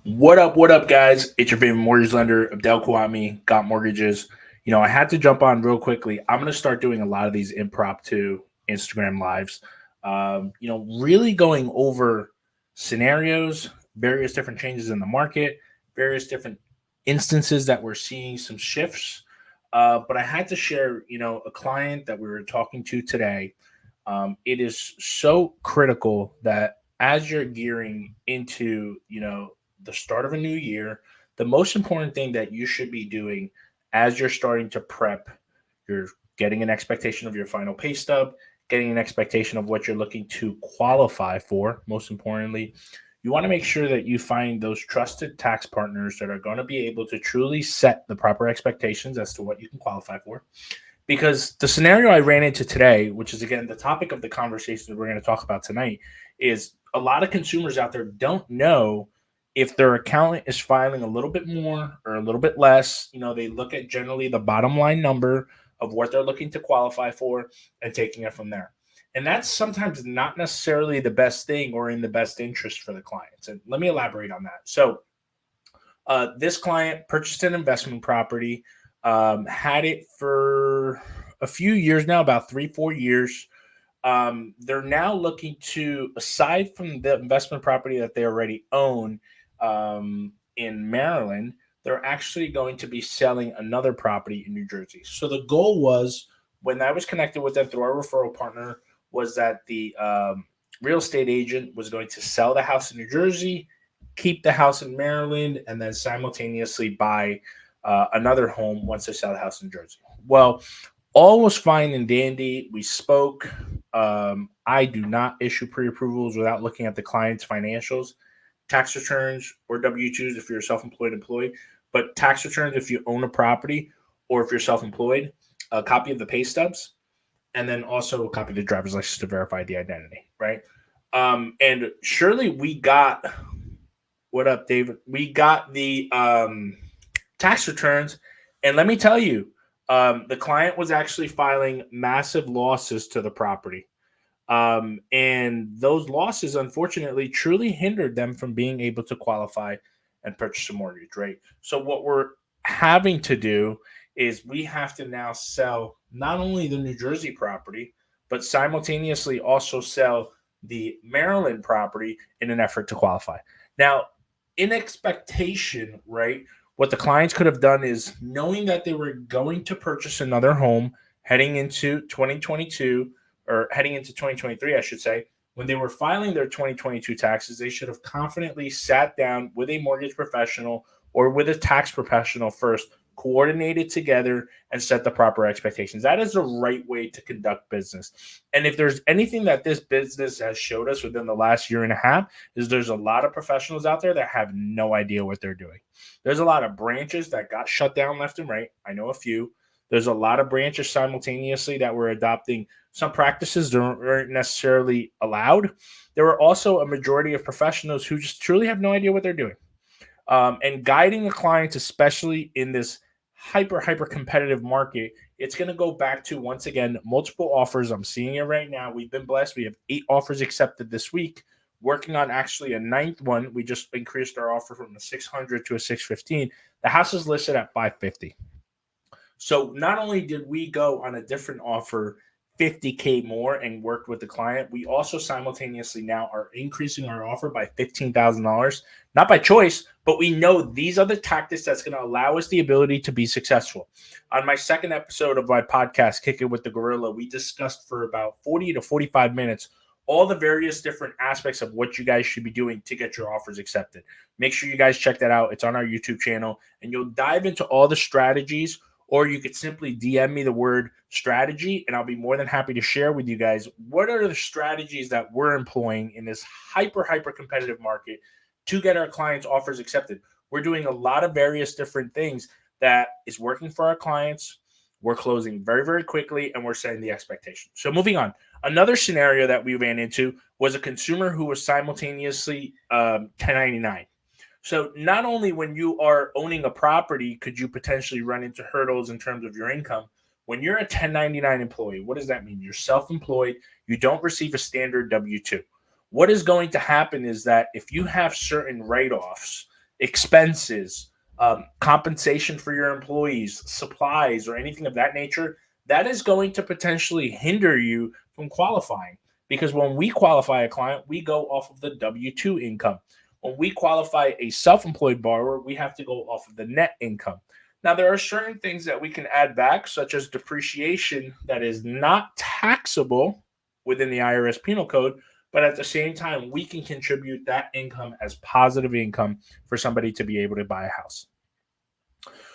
What up, guys? It's your favorite mortgage lender, Abdel Khawatmi, got mortgages. I had to jump on real quickly. I'm going to start doing a lot of these impromptu Instagram lives, really going over scenarios, various different changes in the market, various different instances that we're seeing some shifts. But I had to share, a client that we were talking to today. It is so critical that as you're gearing into, the start of a new year, the most important thing that you should be doing as you're starting to prep, you're getting an expectation of your final pay stub, getting an expectation of what you're looking to qualify for. Most importantly, you want to make sure that you find those trusted tax partners that are going to be able to truly set the proper expectations as to what you can qualify for, because the scenario I ran into today, which is again the topic of the conversation that we're going to talk about tonight, is a lot of consumers out there don't know if their accountant is filing a little bit more or a little bit less. They look at generally the bottom line number of what they're looking to qualify for and taking it from there. And that's sometimes not necessarily the best thing or in the best interest for the clients. And let me elaborate on that. So, this client purchased an investment property, had it for a few years now, about 3, 4 years. They're now looking to, aside from the investment property that they already own in Maryland, they're actually going to be selling another property in New Jersey. So the goal was, when I was connected with them through our referral partner, was that the real estate agent was going to sell the house in New Jersey, keep the house in Maryland, and then simultaneously buy another home once they sell the house in Jersey. Well, all was fine and dandy. We spoke. I do not issue pre-approvals without looking at the client's financials, tax returns, or W-2s if you're a self-employed employee, but tax returns if you own a property or if you're self-employed, a copy of the pay stubs, and then also a copy of the driver's license to verify the identity, right? And surely we got, what up, David? We got the tax returns. And let me tell you, the client was actually filing massive losses to the property. And those losses, unfortunately, truly hindered them from being able to qualify and purchase a mortgage, right? So, what we're having to do is we have to now sell not only the New Jersey property, but simultaneously also sell the Maryland property in an effort to qualify. Now, in expectation, right? What the clients could have done is, knowing that they were going to purchase another home heading into 2022, or heading into 2023, I should say, when they were filing their 2022 taxes, they should have confidently sat down with a mortgage professional or with a tax professional first, coordinated together, and set the proper expectations. That is the right way to conduct business. And if there's anything that this business has showed us within the last year and a half, is there's a lot of professionals out there that have no idea what they're doing. There's a lot of branches that got shut down left and right. I know a few. There's a lot of branches simultaneously that were adopting some practices that weren't necessarily allowed. There were also a majority of professionals who just truly have no idea what they're doing. And guiding the clients, especially in this hyper competitive market, it's going to go back to, once again, multiple offers. I'm seeing it right now. We've been blessed. We have 8 offers accepted this week, working on actually a ninth one. We just increased our offer from a 600 to a 615. The house is listed at 550. So not only did we go on a different offer 50K more and worked with the client, we also simultaneously now are increasing our offer by $15,000, not by choice, but we know these are the tactics that's going to allow us the ability to be successful. On my second episode of my podcast, Kick It with the Gorilla, we discussed for about 40 to 45 minutes all the various different aspects of what you guys should be doing to get your offers accepted. Make sure you guys check that out. It's on our YouTube channel, and you'll dive into all the strategies, or you could simply DM me the word strategy, and I'll be more than happy to share with you guys what are the strategies that we're employing in this hyper competitive market to get our clients' offers accepted. We're doing a lot of various different things that is working for our clients. We're closing very quickly, and we're setting the expectation. So moving on, another scenario that we ran into was a consumer who was simultaneously 1099. So not only when you are owning a property could you potentially run into hurdles in terms of your income, when you're a 1099 employee, what does that mean? You're self-employed. You don't receive a standard W-2. What is going to happen is that if you have certain write-offs expenses, compensation for your employees, supplies, or anything of that nature, that is going to potentially hinder you from qualifying. Because when we qualify a client, we go off of the W 2 income. When we qualify a self employed borrower, we have to go off of the net income. Now, there are certain things that we can add back, such as depreciation, that is not taxable within the IRS penal code, but at the same time, we can contribute that income as positive income for somebody to be able to buy a house.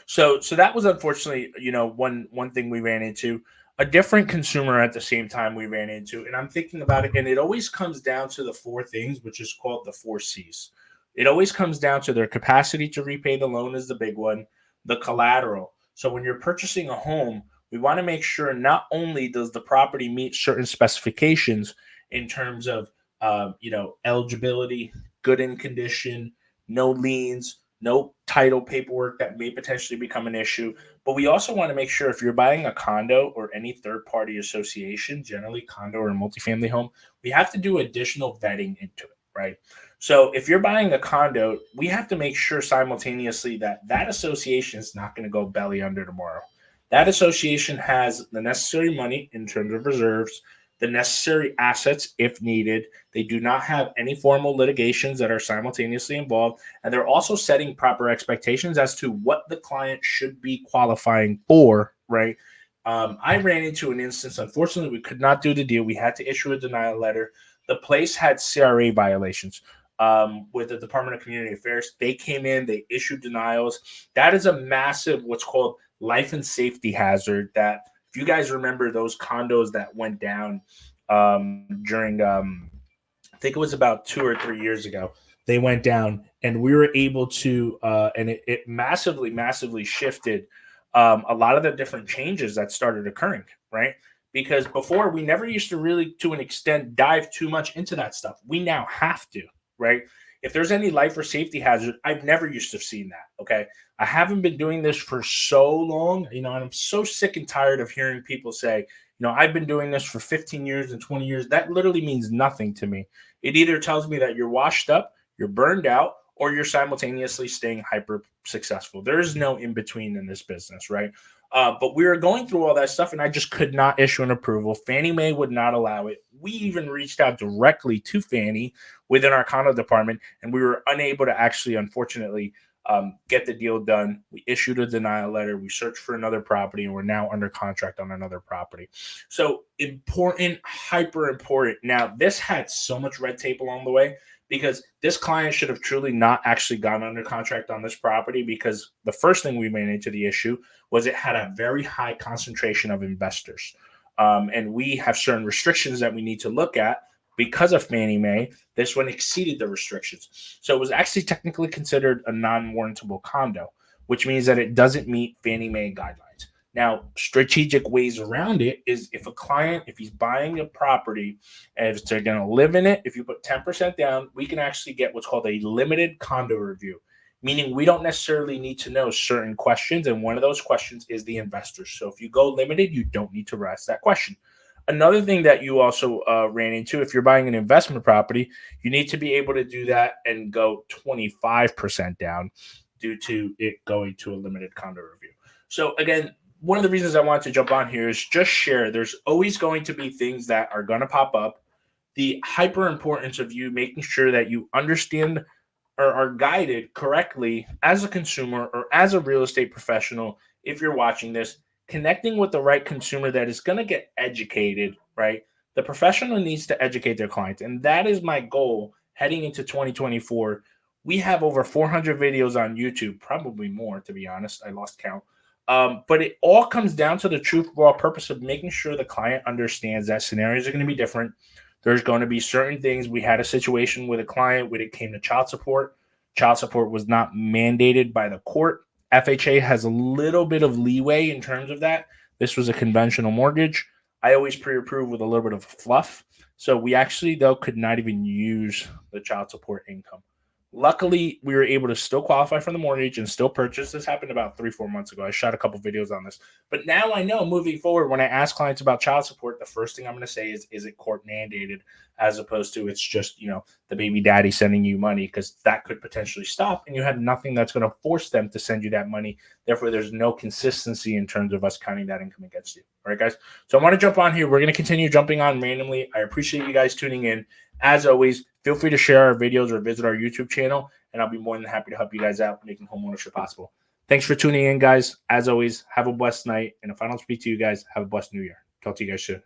So that was unfortunately, one thing we ran into. A different consumer at the same time we ran into, and I'm thinking about it, and it always comes down to the four things, which is called the four C's. It always comes down to their capacity to repay the loan is the big one, the collateral. So when you're purchasing a home, we want to make sure not only does the property meet certain specifications in terms of eligibility, good in condition, no liens, no title paperwork that may potentially become an issue. But we also want to make sure if you're buying a condo or any third party association, generally condo or multifamily home, we have to do additional vetting into it, right? So if you're buying a condo, we have to make sure simultaneously that that association is not going to go belly under tomorrow. That association has the necessary money in terms of reserves, the necessary assets if needed. They do not have any formal litigations that are simultaneously involved, and they're also setting proper expectations as to what the client should be qualifying for, right? I ran into an instance, unfortunately, we could not do the deal. We had to issue a denial letter. The place had CRA violations with the Department of Community Affairs. They came in, they issued denials. That is a massive, what's called life and safety hazard that if you guys remember those condos that went down during, I think it was about 2 or 3 years ago, they went down, and we were able to, and it massively, massively shifted a lot of the different changes that started occurring, right? Because before we never used to really, to an extent, dive too much into that stuff. We now have to, right? If there's any life or safety hazard, I've never used to have seen that. Okay. I haven't been doing this for so long, and I'm so sick and tired of hearing people say, I've been doing this for 15 years and 20 years. That literally means nothing to me. It either tells me that you're washed up, you're burned out, or you're simultaneously staying hyper successful. There is no in between in this business, right? But we were going through all that stuff, and I just could not issue an approval. Fannie Mae would not allow it. We even reached out directly to Fannie within our condo department, and we were unable to actually, unfortunately, get the deal done. We issued a denial letter. We searched for another property, and we're now under contract on another property. So important, hyper important. Now, this had so much red tape along the way because this client should have truly not actually gone under contract on this property, because the first thing we ran into the issue was it had a very high concentration of investors. And we have certain restrictions that we need to look at because of Fannie Mae. This one exceeded the restrictions. So it was actually technically considered a non-warrantable condo, which means that it doesn't meet Fannie Mae guidelines. Now, strategic ways around it is if a client, if he's buying a property, and if they're going to live in it, if you put 10% down, we can actually get what's called a limited condo review, meaning we don't necessarily need to know certain questions. And one of those questions is the investors. So if you go limited, you don't need to ask that question. Another thing that you also ran into, if you're buying an investment property, you need to be able to do that and go 25% down due to it going to a limited condo review. So again, one of the reasons I wanted to jump on here is just share. There's always going to be things that are going to pop up. The hyper importance of you making sure that you understand or are guided correctly as a consumer or as a real estate professional. If you're watching this, connecting with the right consumer that is going to get educated, right? The professional needs to educate their clients. And that is my goal heading into 2024. We have over 400 videos on YouTube, probably more, to be honest. I lost count. But it all comes down to the truth, raw purpose of making sure the client understands that scenarios are going to be different. There's going to be certain things. We had a situation with a client when it came to child support. Child support was not mandated by the court. FHA has a little bit of leeway in terms of that. This was a conventional mortgage. I always pre-approve with a little bit of fluff. So we actually, though, could not even use the child support income. Luckily, we were able to still qualify for the mortgage and still purchase. This happened about 3, 4 months ago. I shot a couple videos on this. But now I know moving forward, when I ask clients about child support, the first thing I'm going to say is it court mandated, as opposed to it's just, the baby daddy sending you money, because that could potentially stop and you have nothing that's going to force them to send you that money. Therefore, there's no consistency in terms of us counting that income against you. All right, guys. So I want to jump on here. We're going to continue jumping on randomly. I appreciate you guys tuning in. As always, feel free to share our videos or visit our YouTube channel, and I'll be more than happy to help you guys out making homeownership possible. Thanks for tuning in, guys. As always, have a blessed night. And if I don't speak to you guys, have a blessed new year. Talk to you guys soon.